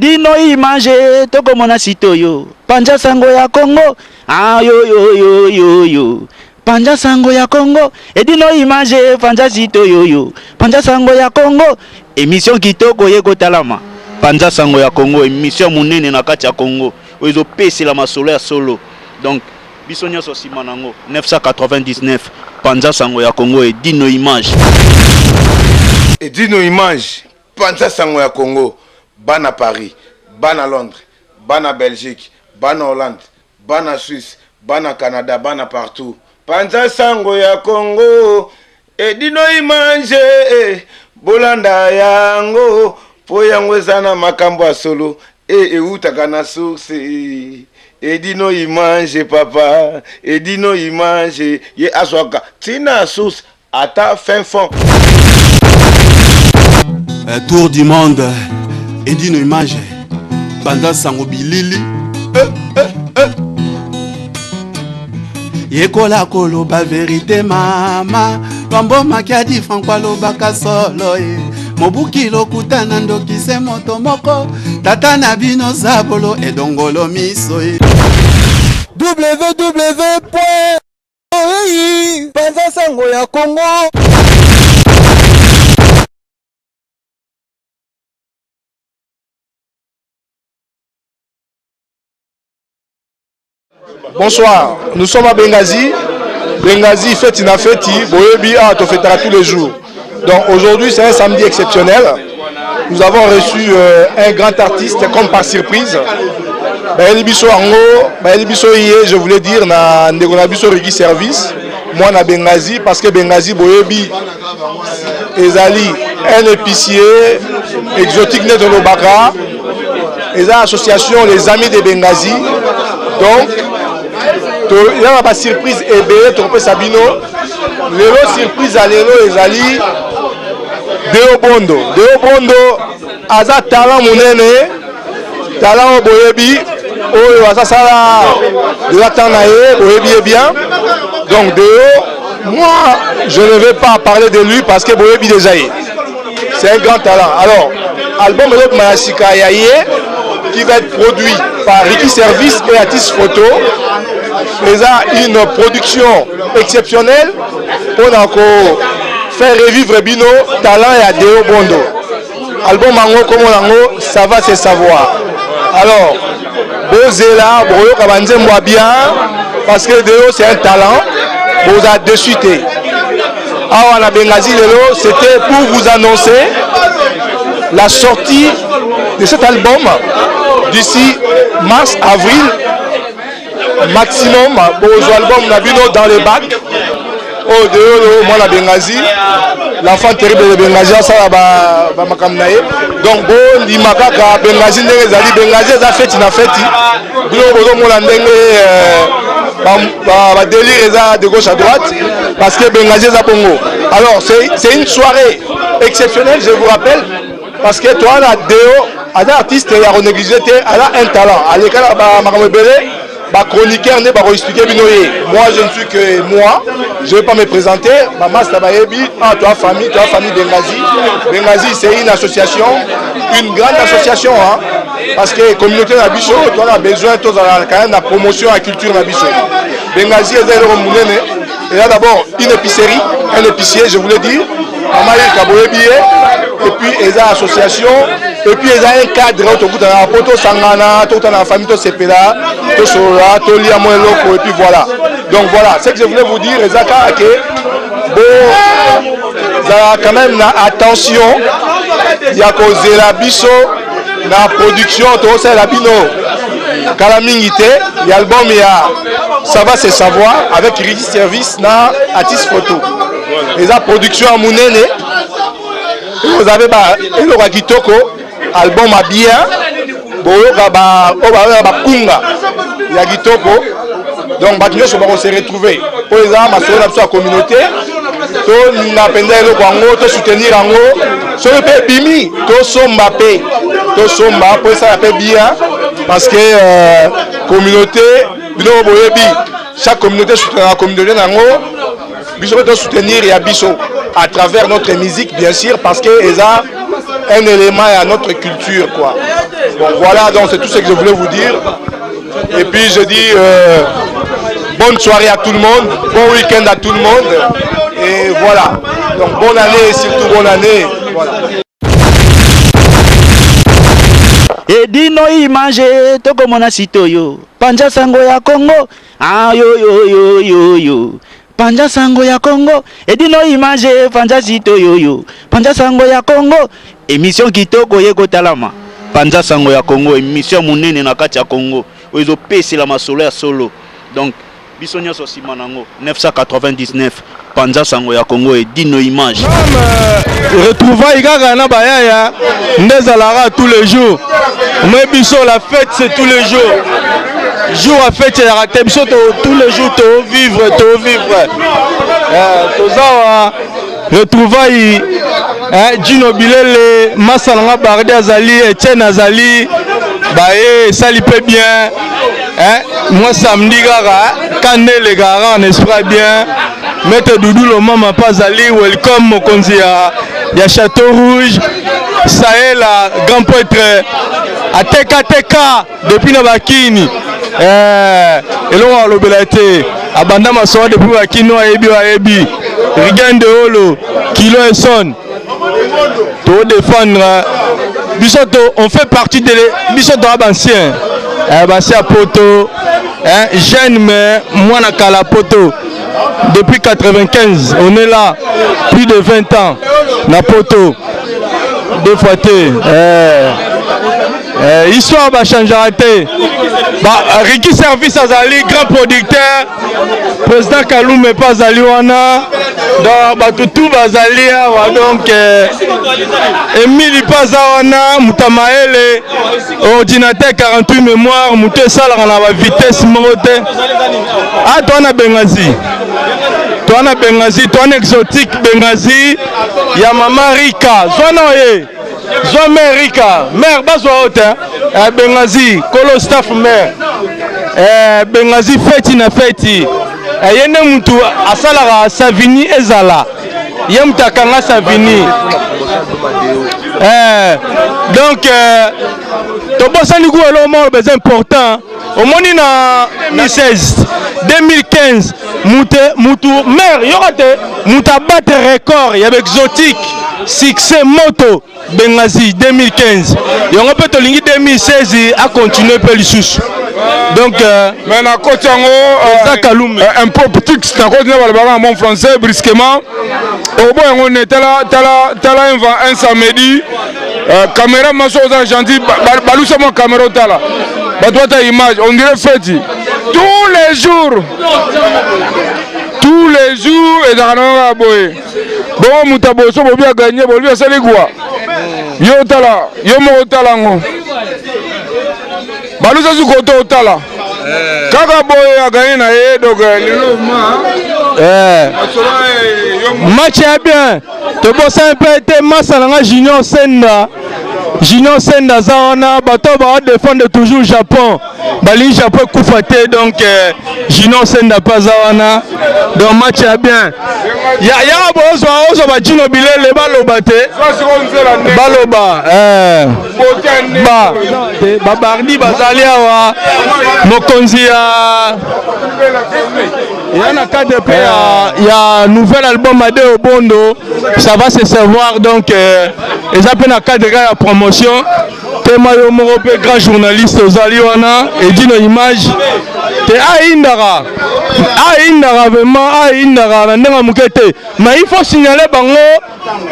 Dino image toko mona sito yo. Panja sango ya Congo. Ah yo yo yo yo yo. Panja sango ya Congo. Dino image panja sito yo yo. Panja sango ya Congo. Émission kitoko yeko talama. Panja sango ya Congo émission munene na kati ya Congo. Ozo pesi la masolo ya solo. Donc biso nyonso sima nango 999 Panja sango ya Congo et Dino image. Et Dino image Panja sango ya Congo. Ban à Paris, ban à Londres, ban à Belgique, ban à Hollande, ban à Suisse, ban à Canada, ban à partout. Panja sango ya Congo, et Dino image, bolanda yango, po yango zana makambo a solo, et utakana source, et Dino image papa, et Dino image, ye aswaka, tina source, à ta fin fond. Tour du monde. Et Dino image Panja sango bilili Yekola kolo ba vérité mama Pambo makiadi frankwa lo baka solo Mobuki lo kutana ndoki se moto moko Tata na bino zabolo edongolo miso Panja sango ya Congo. Bonsoir, nous sommes à Benghazi. Benghazi, fête ina fête, Boyebi a to fêtera tous les jours. Donc aujourd'hui c'est un samedi exceptionnel. Nous avons reçu un grand artiste comme par surprise. Baelibiso Ango, Baelibiso Iye, je voulais dire, na Negonabiso Regi Service. Moi na Benghazi, parce que Benghazi Boyebi Ezali, un épicier exotique net de l'Obaka. Et l'association Les Amis de Benghazi. Donc, il y a une surprise ébé, trompé Sabino. Lélo surprise à Lélo Ezali. Deo Bondo. Deo Bondo, Aza Talent Mounene, Talent Boyebi, Oyo Aza Sala, Latanae, Boyebi est bien. Donc Deo, moi, je ne vais pas parler de lui parce que Boyebi déjà est. C'est un grand talent. Alors, album de Mayasika Yaye, qui va être produit par Ricky Service et Atis Photo. Ils ont une production exceptionnelle pour faire revivre Bino, Talent et Adeo Bondo. Album Mango comme Mango, ça va se savoir. Alors, Bozela, Broyo Kabanze moi bien, parce que Deo c'est un talent, vous a de suite. Alors, la Benghazi Lelo, c'était pour vous annoncer la sortie de cet album d'ici mars, avril, maximum, pour l'album Nabino dans les bacs. Oh, de moi la Benghazi, l'enfant terrible de Benghazi, ça va m'accompagner. Donc, bon, il m'a dit que Benghazi, Benghazi, ça fait une fête. Va délire de gauche à droite parce que Benghazi est à Congo. Alors, c'est une soirée exceptionnelle, je vous rappelle, parce que toi, la Déo, un artiste, il a négligé, elle a un talent. À l'école, chroniqueur, moi, je ne suis que moi, je ne vais pas me présenter. Maman, toi, famille Benghazi. Benghazi, c'est une association, une grande association, hein, parce que la communauté Nabiso, toi, on a besoin de la promotion à la culture Nabiso. Benghazi, il y a d'abord une épicerie, un épicier, je voulais dire. Maman, et puis, il y a une association. Et puis il y a un cadre autour de la poto sangana, tout dans la famille to sepela, to sola, to liamo loko et puis voilà. Donc voilà, c'est que je voulais vous dire ezaka que bon ça quand même na attention, il y a causé la biso na production to c'est la bino. Kalamingité, l'album il y a ça va se savoir avec Ricky Service na Atis Photo. Et la production à Mounene. Vous avez le Rakitoko album à bien, kunga Yagitoko. Donc maintenant je vais se retrouver. Pour les armes, à la communauté, to napenda le Congo, to soutenir Ango, sur le pays Bimi, to Sombape, to Somba, pour ça appelle bien, parce que communauté, chaque communauté soutient la communauté d'Ango. Nous devons soutenir Yabiso à travers notre musique, bien sûr, parce que un élément à notre culture, quoi. Bon, voilà, donc c'est tout ce que je voulais vous dire. Et puis je dis bonne soirée à tout le monde, bon week-end à tout le monde. Et voilà. Donc bonne année, surtout bonne année. Voilà. Edino image tokomona sitoyo panja sango ya Congo yo yo yo yo yo panja sango ya Congo edino image panja sitoyo yo panja sango ya Congo émission kitoko yeko talama panja sango ya Congo émission munene na kati ya Congo ozo pesi la masolo ya solo donc biso nyonso sima nango 999 panja sango ya Congo edino image retrouvailles kaka na bayaya ndezalaka tous les jours. Mais biso la fête c'est tous les jours. Jour à fête c'est la biso tous les jours to vivre. Tozawa retrouvailles Dino Bilele, Massalanga Barde Azali, Etienne Azali, bae sali peu bien. Moi samedi gara, Kane les gars on espère bien. Maître Doudou le maman pas Azali, welcome Mokonzi ya Château Rouge. Ça est la grand poète à Teka depuis Nabakini. Et l'on a l'obélité. Abanda Massoa depuis Bakini, Aebi. Rigande Holo, Kilo et Son. Pour défendre. Bissoto, on fait partie de Bissoto Abansien. Abansien Poto. Jeune, mais moi, Nakala Poto. Depuis 95, on est là. Plus de 20 ans. Napoto. Deux fois histoire va changer à thé. Ricky Service Azali, grand producteur, président Kaloum et pas Zaliwana, donc tout Bazali, donc Emile Pazawana, Moutamaele, ordinateur 48 mémoire, Mouté Salar à la vitesse montée. Ah, toi on a Bengazi. Toi on a Bengazi, toi on exotique Bengazi, Yamama Rika, Zonoye. Zoé Rika, mère Bazoa Hota, Bengazi, Kolo staff mère, Bengazi feti na feti, Yene Moutou, Asalara, Savini Ezala, Yemtakanga Savini. Donc, Tobosanikou est le important. Au moins en 2016, 2015, Moutou, mère, Yorate, Mouta battre record, il y avait exotique. Succès moto Bengazi 2015 et on peut te linger 2016 a continué par les sous donc mais na côté un peu petit na côté na mon français brusquement au bout on était là tala un samedi caméra masoza gentil balou sur mon caméra tala ba toi ta image on dirait fête tous les jours et dans la boy bon Moutaboso bobi a gagné bobi a sali quoi yo tala yo mo tala ngo baluza su koto tala kaka boy a gagné na e donc lelo match est bien to bossa un peu été Massalanga Junior Senda Zawana bato ba défendre toujours Japon bali Japon kufate donc Junior Senda pas Zawana donc match est bien ya bozo ba Dino Bilele balobate baloba ba bardi bazali awa mokonzi ya na cadre pe ya nouvel album Ade Obondo ça va se savoir donc les appels na cadre ya promotion Tema yo moko pe grand journaliste ozali wana et Dino image te aindara vraiment aindara na ndenga mukete mais il faut signaler bango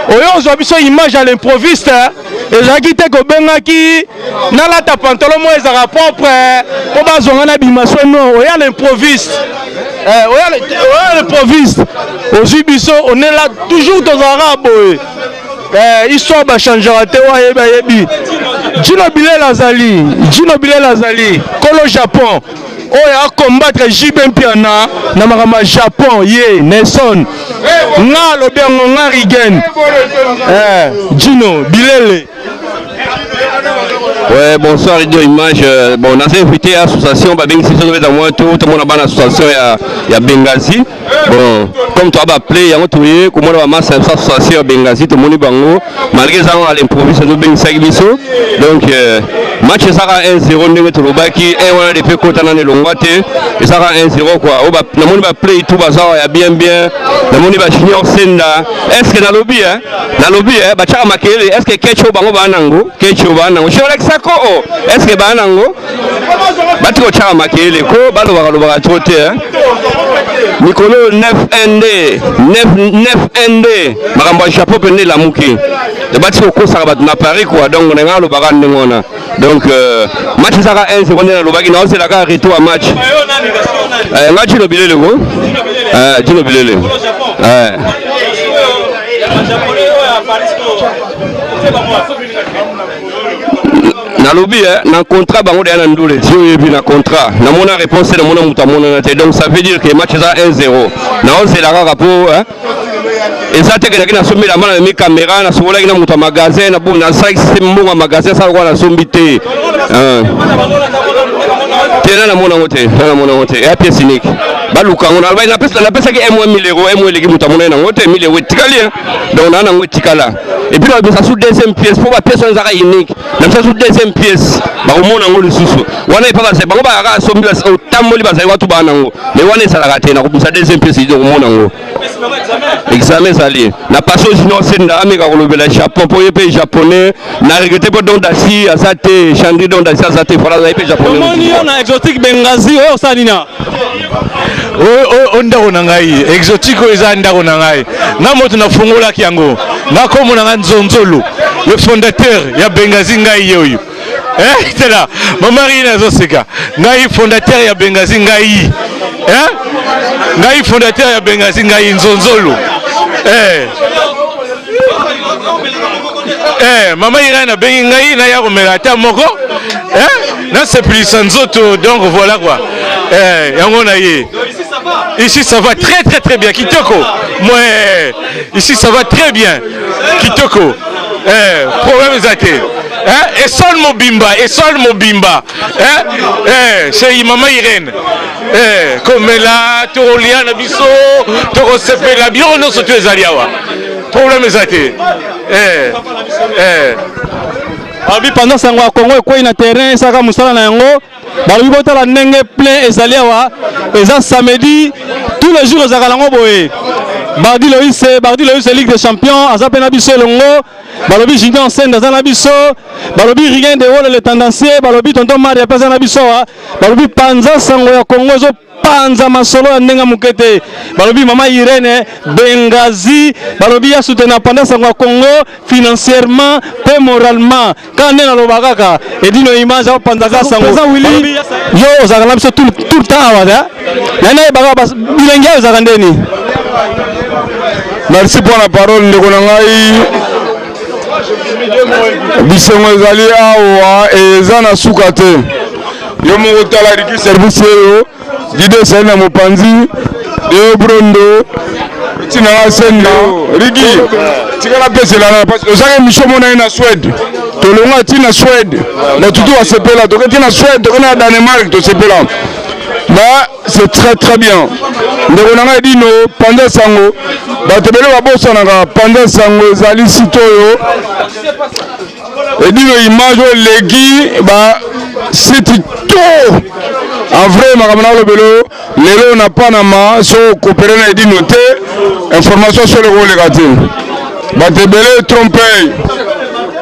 oyo zo biso image à l'improviste ezaki te ko bengaki na lata pantalon mo ezaka propre po bazonga na bimaso no oya l'improviste l'improviste aujourd'hui biso on est là toujours dans arabe histoire va changer à Tewa Yebi. Dino Bilele Azali, Kolo Japon. Oya combattre JB Piana, Namarama Japon, Nelson. Nga Lobengo Nga Rigen. Dino Bilele. Ouais, bonsoir Radio Image. Bon, on a invité à l'association, bah, bien ici, tout le monde a une association, il y a Benghazi. Bon, comme tu as appelé, il y a un tournée, comme on a une association à Benghazi, tout le monde est bango. Malgré ça, on a l'improvisation de Benghazi. Donc, match ça sera 1-0, tout le baki, et on a des peu côté dans les longues, et ça sera 1-0 quoi. Le monde va play tout bazar, il y a bien. Le monde va junior senda. Est-ce que dans le lobby, bah tu as marqué, est-ce que Ketchup bango banango, Ketchup banango. Je suis Sako, est-ce que banango? Bah tu as marqué les co, bah le va trotter. Nicolo 9ND, 9ND, Maramba chapeau pendant la mouki. Le bâtiment au ça va à Paris quoi, donc on est là le baran de Mona. Donc match ça va 1 seconde dans le bagage, c'est la gare retour à match. Match le billet le go. Dino billet. Na lobby na contrat bango de Nandule tio yebi na contrat na mona réponse na mona mutamona na donc ça veut dire que match ça 1-0 na on c'est la rapport et ça teke na sombi la mona mi caméra na sobola na muta magasin na bon na ça système mbonga magasin ça kwa na sombi te tena na mona wote et pièce unique baluka on a na pesa ke 1000 euros les mutamona na wote 1000 euros tikali donc na ngo tikala et puis on a sous deuxième pièce pour la pièce on unique na sous deuxième pièce ba omona ngo lisusu wana ipaka se bango ba ka sombi au tamoli ba sai watu bana ngo mais wana ça la tena ko sa deuxième pièce donc omona ngo examen sali na passo sinon senda ameka ko lobela japon pour les japonais na regretter pas donc dasi azate chandri donc dasi azate fala za pe japonais moni na exotique Benghazi o sanina o ndako na ngai exotique eza ndako na ngai na moto na fungola kiango na komo na Nzonzolo le fondateur ya Benghazi ngai yoyo c'est là maman Rina Zoseka ngai fondateur ya Benghazi ngai ngai fondateur ya Benghazi ngai Nzonzolo maman Rina bengi ngai na ya komela ta moko na sepulisa nzoto donc voilà quoi yango na ye. Ici ça va très bien Kitoko. Moi ici ça va très bien Kitoko. Problème zaté. Et sol mobimba. C'est maman Irène. Comme là Torolia na biso, Toro sepe la bio no soto ezaliawa. Problème zaté. Abi pendant sango ya Congo ko ina terrain saka musala na yango balobi botala ndenge plein ezali awa eza samedi tous les jours ezaka lango boye mardi le Ligue des Champions aza pe na biso longo balobi Junior Senda aza na biso balobi rien de rôle le tendancier balobi tonton Maria pesa na biso balobi panza sango ya Congo zo panza masolo ya ndenga mukete balobi mama Irene Benghazi balobi ya soutenir pendant sango ya Congo financièrement pe moralement quand nena lobakaka edino image ya panza sango yo ozaka na biso tout le temps awa nana baka bilenge ozaka ndeni. Merci pour la parole ndeko na ngai bisengo ezali awa eza na suka te yo moko tala riki service yo Dide Sena Mopanzi de Brondo Tina Senda Rigi Tika pese la parce que ça Micho mona na Suède to longa tina Suède na tutu a sepela to tina Suède to na Danemark to sepela bah c'est très bien ndeko na ngai dino pendant sango batebele babosa na pendant sango ezali sitoyo edino image legi ba c'est tout en vrai makamana lobelo lelo na Panama so coopérer na edino te information sur le rôle gati batebele tromper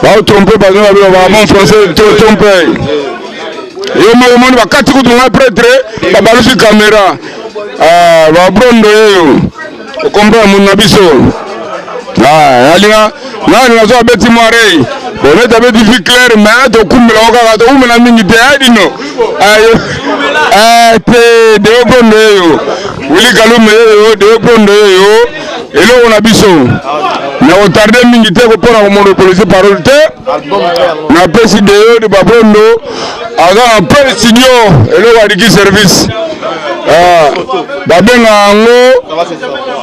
ba tromper ba mon français tromper yo mo bakati kutunga prêtre babalusi caméra ba brondo yo okombra mun biso alinga nani nazo abeti moarei boneta abeti fi clair mais to kumbela okaka to umena mingi te adino ayo te de brondo yo wili kalume yo de brondo yo elo na biso na otarde mingi te ko pona ko monopoliser parole te na pesi de yo de babrondo aga un peu signo elo wadiki service babenga ngo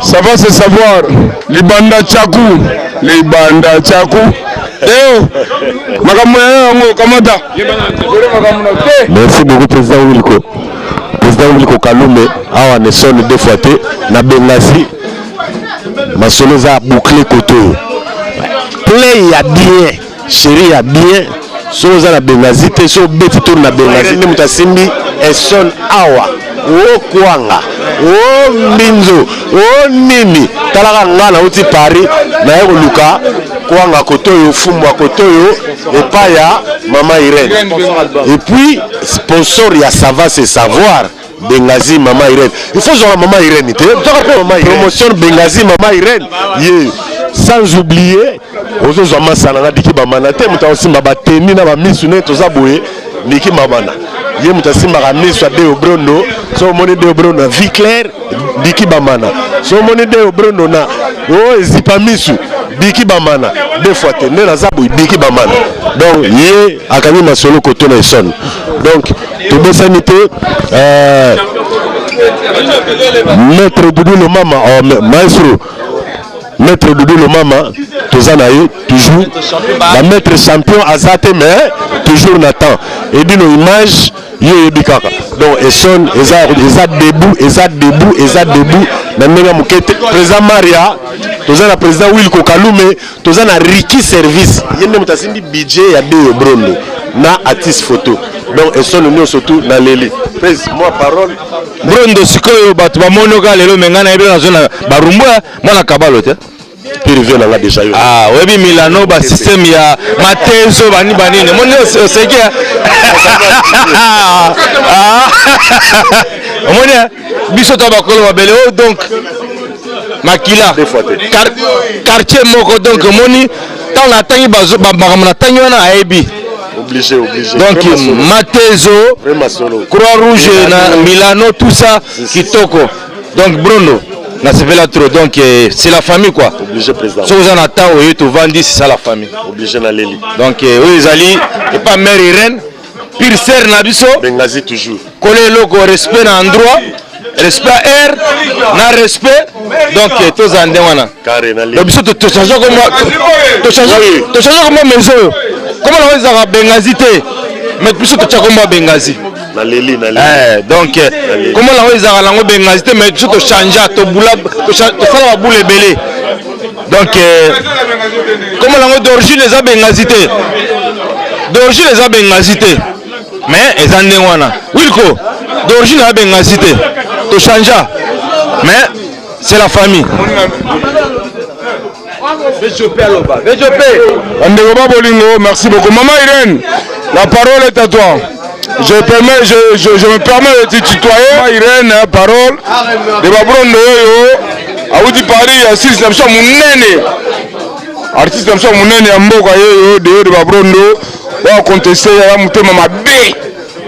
ça va se savoir libanda chaku Deo. Makambo yango kamata. Merci beaucoup président Wilko. Président Wilko Kalume awa ne sonne deux fois te na Benghazi. Masolo za boucler koto. Play ya bien, chérie ya bien. So za na Benghazi te so beti to na Benghazi ne mutasimbi eson awa. O kwanga, o minzo, o nini. Talaka ngana uti Paris na yeko luka kwanga kotoyo fumbwa kotoyo epaya Mama Irene. Et puis sponsor ya Sava c'est savoir Benghazi Mama Irene. Il faut genre Mama Irene te. Promotion Benghazi Mama Irene. Yeah. Sans oublier aux autres masana diki bamana te muta osimba bateni na ba misune toza boye niki mabana. Ye mutasimba ka miso de Obrondo so moni de Obrondo na vie claire diki bamana. So moni de Obrondo na o zipa misu biki bamana deux fois te ne na zabu biki bamana. Donc ye akami masolo koto na son. Donc to besanité maître Doudou le mama maestro maître Doudou le mama tozanaye toujours la maître champion azate mais toujours Nathan et dit nos images yo bikaka donc Esson eza debout na menga mukete président Maria tozana président Wilko Kalume tozana Ricky service yende mutasimbi budget ya de Brondo na artiste photo donc Esson nous surtout na leli pèse moi parole Brondo sikoyo bato bamonoka lelo mengana ebe na zona barumbwa mwana kabalo te Pire na déjà yo. Ah, webi Milano ba système ya matezo bani banini. Moni oseki. Moni biso to bakolo mabele donc makila quartier moko donc moni tant la tangi bazo ba na tangi wana aibi. Obligé. Donc matezo Croix Rouge na Milano tout ça kitoko. Donc Bruno na sepela trop donc c'est la famille quoi. Obligé président. Si vous en attendez tu vendis c'est ça la famille. Obligé na leli. Donc oui Zali et pas mère Irène pire sœur na biso. Benghazi toujours. Coller logo respect na endroit, respect air, na respect donc tous en demana. Carré na leli. Donc biso to changer comme moi. To changer comme maison. Comment on va Benghazi té? Mais biso to changer comme Benghazi. Na leli. Donc comment la weza la Benghazi mais tu te changer to boula to faire la boule belé donc comment la d'origine les Benghazi d'origine les Benghazi mais les andengwana Wilko d'origine les Benghazi to changer mais c'est la famille Merci beaucoup. Maman Irène, la parole est à toi. Je me permets de te tutoyer. Irène, parole. De Babrondo, Aoudi Paris, artiste d'Amcha Mounene. Artiste d'Amcha Mounene, Amboka, de Babrondo. On a contesté, on a monté ma bé.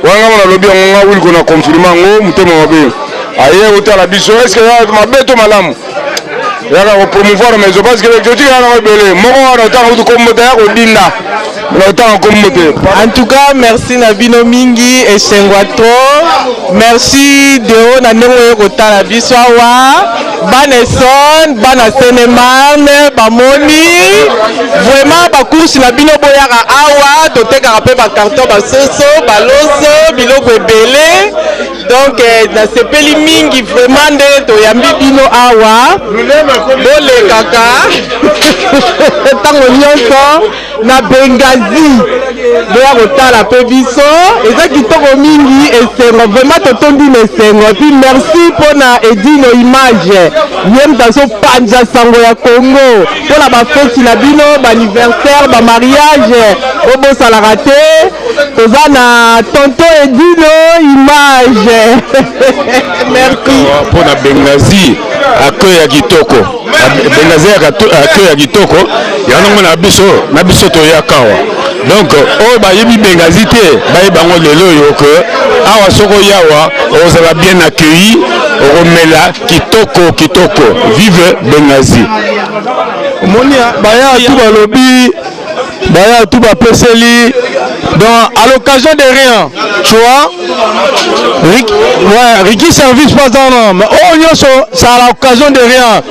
On a lobby, on a voulu qu'on a confirmé, on a monté ma bé. Aïe, on a la bicho. Est-ce que ma bé, toi, madame? Il y a promouvoir, mais je pense que je dis en tout cas, merci Nabino Mingi et Sengwato. Merci de Nanongo Kotala Biswawa, Baneson, Banasenemane, Bamoni. Vraiment, Bakours Nabino Boyara Awa, Toteka Rapé Bakarto, Basoso, Baloso, Biloko Ebele. Donc, dans ce pays Mingi, vraiment, de Yambi Bino Awa. Bole kaka tango nyonso na Benghazi boya kotala pe biso eza kitoko mingi esengo vraiment totondi na esengo puis merci mpona edino image ye mutaso panja sango ya Congo mpona bafeti na bino baanniversaire bamariage obosalaka te toza na tonto edino image merci mpona Benghazi accueil ya kitoko Benghazi accueil ya kitoko yango na biso toyakawa donc oyo bayebi Benghazi te bayebango lelo yo que awa soko yawa ozala bien accueilli oromela kitoko vive Benghazi monia baya tout balobi baya tout bapeseli donc à l'occasion de rien tu vois Ricky Service pas dans l'homme. Oh, ça a l'occasion de rien.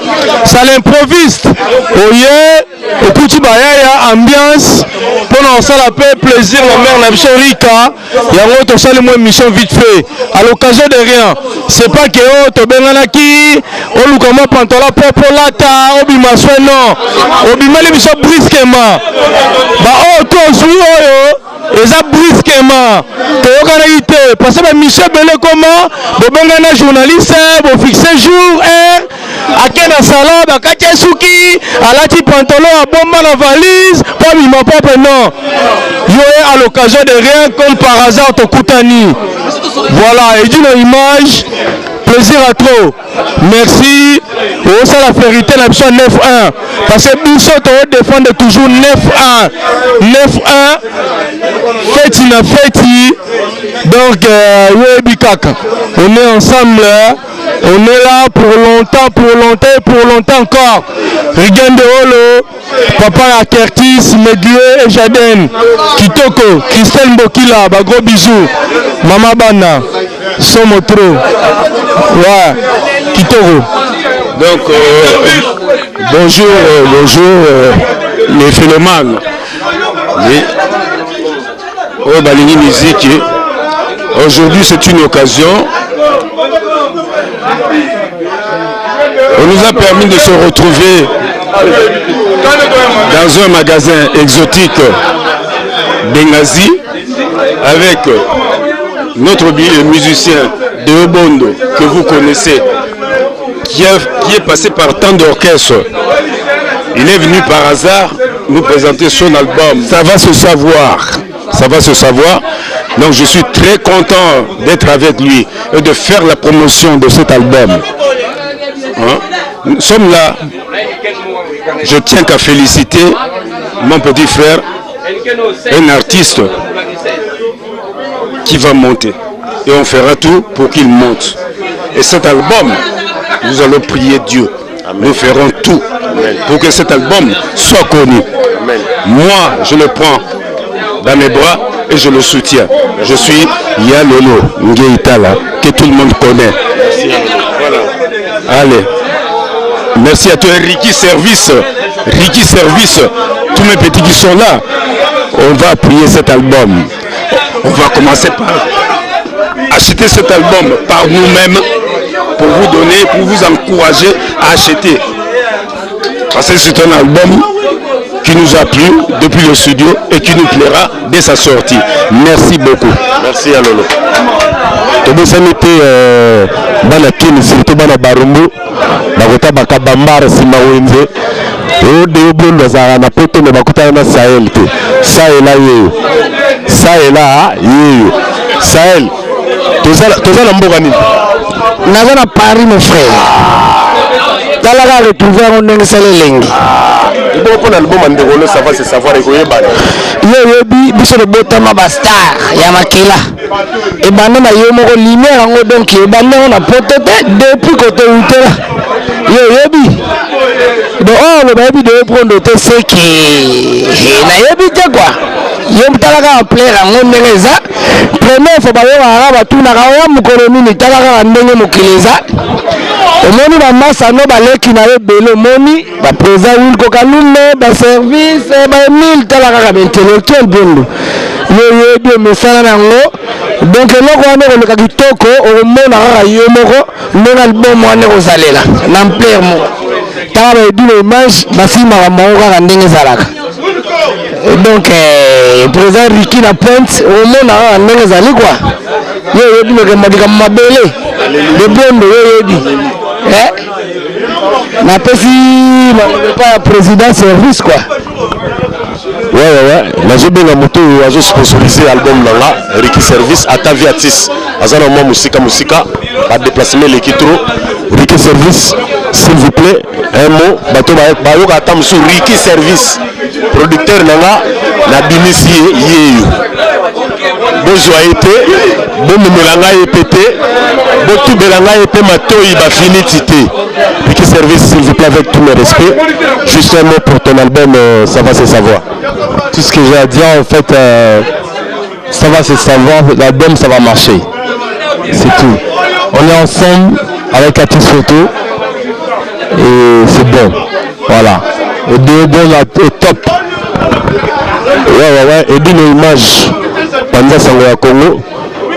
Ça l'improviste. Oye, écoute, il y a ambiance. Pendant ça, la paix, plaisir, la mère, la mission Rika. Il y a un autre salle, moi, mission vite fait. À l'occasion de rien. C'est pas que, oh, tu benganaki, oh, l'oukama pantola, popolata, obima soin, non. Obima les missions brusquement. Bah, oh, toi, oh, et ça brusquement. Parce que Michel Belé comment bobengana journaliste bo fixer jour akena sala bakatia suki alati pantalon à bomba la valise pas mima papa non yo à l'occasion de rien comme par hasard tokutani voilà et d'une image plaisir à trop merci oh ça la vérité la mission 9-1 parce que biso to défendre toujours 9-1 fête na fête donc on est ensemble on est là pour longtemps encore Rigende Holo papa à Kertis Medlieu et Jaden Kitoko Christelle Bokila bah gros bisous Mama Bana Somotro ouais Kitoko donc bonjour les phénomènes oh Balingi musique aujourd'hui c'est une occasion. On nous a permis de se retrouver dans un magasin exotique Benghazi avec notre musicien de Obondo que vous connaissez qui est passé par tant d'orchestres. Il est venu par hasard nous présenter son album. Ça va se savoir. Donc je suis très content d'être avec lui et de faire la promotion de cet album. Hein? Nous sommes là. Je tiens qu'à féliciter mon petit frère, un artiste qui va monter. Et on fera tout pour qu'il monte. Et cet album, nous allons prier Dieu. Amen. Nous ferons tout pour que cet album soit connu. Amen. Moi, je le prends dans mes bras et je le soutiens. Je suis Yalolo Ngueitala, que tout le monde connaît. Voilà. Allez. Merci à toi, Ricky Service, tous mes petits qui sont là. On va prier cet album. On va commencer par acheter cet album par nous-mêmes pour vous donner, pour vous encourager à acheter. Parce que c'est un album qui nous a plu depuis le studio et qui nous plaira dès sa sortie. Merci beaucoup. Merci à Lolo. Tobosani pe bana kini surtout bana barumbu bakota bakabambara sima wenze ode obondo za na poto ne bakota na Sahel te Sahel Sahel tozala mboka nini naza na Paris mon frère talaga retrouver on ndenge salelengi pour l'album Andegolo ça va se savoir et yebi biso le botama ba star ya makila et bana na yo moko lumière ngo donc e bana on a potote depuis côté utela yebi de oh le baby de prendre te ce qui na yebi te quoi yo mtalaka plaire ngo ndenge za premier fois ba yo araba tuna ka mukolo nini talaka ndenge mukileza omoni ba massa no baleki na ebele omoni ba président Will Kokalume ba service ba Emile talaka ka intellectuel bondo yo de mesala nango donc eloko wana koleka kitoko omona kaka yo moko ndenge album wana kozalela na plaire mo tala ba edino image basimaka moko kaka ndenge ezalaka donc président Ricky na pointe omona kaka ndenge ezali kwa yo yebi mekembalika mabele de bondo yo yebi na pesi pas président service quoi. Ouais nazobenga moto azo sponsoriser album nanga Ricky Service Ataviatis azana mo musika ba déplacement l'équitro Ricky Service s'il vous plaît un mot bato ba yoka tam sur Ricky Service producteur nanga na binisi yeyo bonjour été bon melanga epete botu belanga epé matoi ba finiti te Ricky Service s'il vous plaît avec tout le respect juste un mot pour ton album ça va se savoir. Tout ce que j'ai à dire en fait ça va se savoir, l'album ça va marcher. c'est tout. On est ensemble avec Atis Photo et c'est bon. Voilà. Et deux bon au top. Ouais. Et d'une image. Panza Sango ya Congo.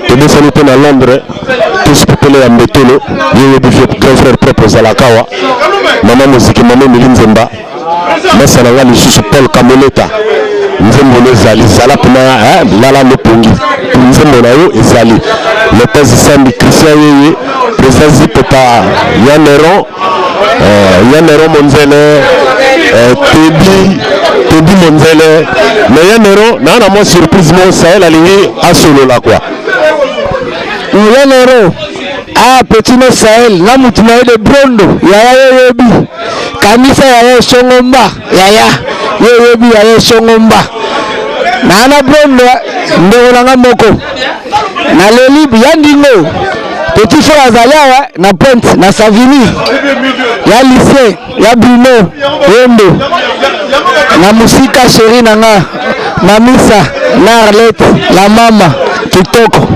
Et bien ça nous à Londres. Tous pour les Mbetolo. Il y a des grand frère propre à la Kawa. Maman musique, maman Milim Zemba. Mais ça n'a pas le juge Paul Kamoleta. Nzembo Zali. Zala Puna. Lala Lepongi. Nzembo Nayo et Zali. Lopez Sambi Christian Yeye. Président Zipeta. Yanneron. Yanneron Monzele. Tebi Monzele. Mais Yanneron, n'a pas surprise, mon Sahel a lié à solo là quoi. Yanneron, petit no Sahel, la moutina de Brondo, Yaya Yebi, Kamisa Yaya Shongomba, Yaya Yebi Yaya Shongomba. Nana Brondo, Ndolanga Moko, Naleli Yandingo. Petit frère Azaliawa, na Pointe, na Savini, ya lycée, ya Bruno, Yendo, na Musika chérie nanga, na Misa, na Arlette, la mama, Kitoko,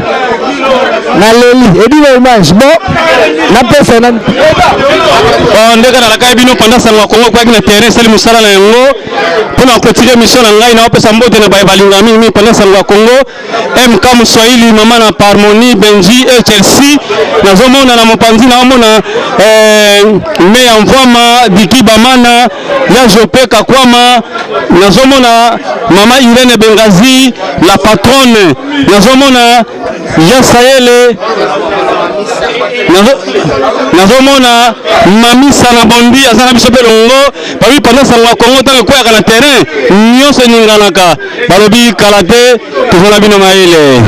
na Leli, et dit l'image, bon, na personne. On est dans la cabine pendant ça, on va voir que le terrain, c'est le Moussala na Yango, pour nous continuer mission en ligne, on peut s'embêter dans les balingami, pendant ça, le Congo, MK Moussouaili, maman na Parmoni, Benji et Chelsea. Nazomona na mopanzi na omona me envoama Diki Bamana ya Jope Kakwama. Nazomona mama Irene Bengazi la patronne. Nazomona ya Sayele. Nazomona mami sana bondi azana biso pelongo babi pendant ça wa Congo tant ko ya na terrain nyonso ninganaka balobi kalate tozona bino maile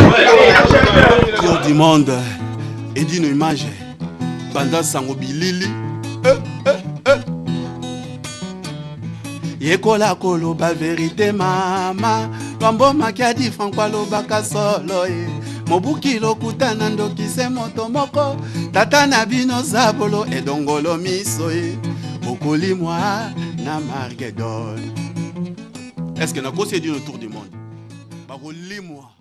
du monde. Et d'une image, Banda Sango Bilili. Yekola kolo ba vérité mama. Lombo makiadi Francois Lobaka solo. Mobuki lokutana ndokise moto moko. Tata na bino zabolo et dongolo miso. Okoli moi na Margedon. Est-ce que na kosi dit le tour du monde? Bakoli moi.